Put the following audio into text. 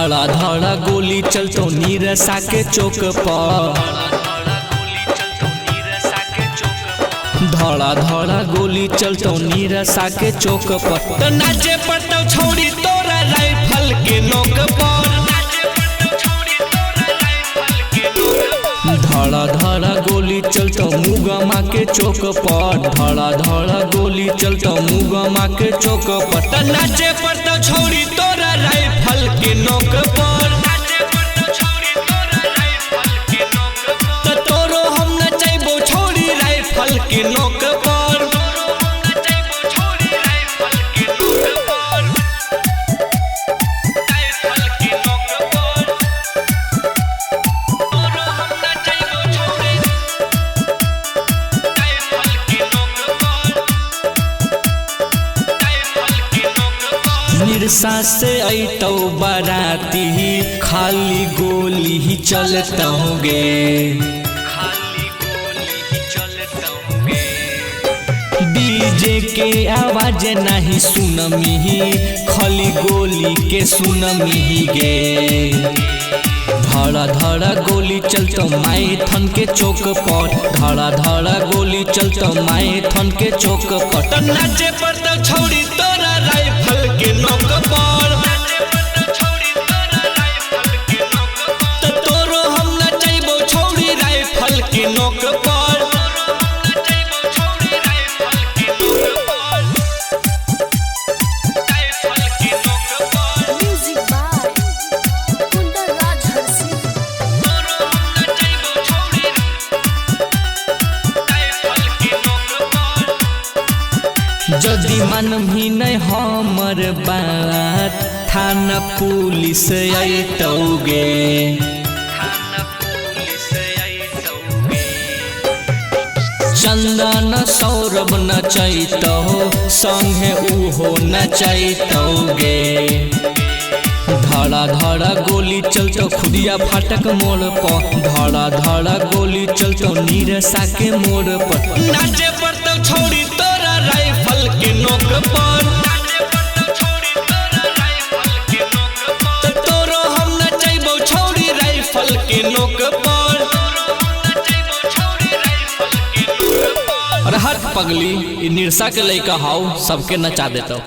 धड़ा धड़ा गोली चलतो नीरसा के चौक पर, धड़ा धड़ा गोली चलतो नीरसा के चौक पर। तो नाचे पड़तो छोड़ी तोरा राइफल के नोक पर, धड़ा धड़ा गोली चलतो मुगमा के चौक पर, धड़ा धड़ा गोली चलतो मुगमा के चौक पर। तो नाचे पड़तो छोड़ी तोरा राइफल के नोक पर, तो तोरो हम नचैबो छोड़ी राइफल के नोक पर। निरसा से ऐतो बाराती खाली गोली ही चलतोगे, डीजे के आवाज नहीं सुनमी खाली गोली के सुनमी गे। धड़ा धड़ा गोली चलतो माइथन के चौक पर, धड़ा धड़ा गोली चलतो माइथन के चौक पर। तो नाचे पड़तो छोड़ी तोरा राइफल के नोक पर, तो तोरो हम नचैबो छोड़ी राइफल के नोक पर। जदि मानभी नहीं हमर बात थाना पुलिस अतौगे, चंदन सौरभ नचैतो संगे उहो नचैतौगे। धड़ा धड़ा गोली चलतो खुदिया फाटक मोड़ पर, धड़ा धड़ा गोली चलतो नीरसा के मोड़ पर। नाचे पड़तो छोड़ी तोरा राइफल के नोक पर, तो तोरो हम नचैबो छोड़ी राइफल के नोक पर। और हट पगली, निरसा के लइका हाउ सबके नचा देतो।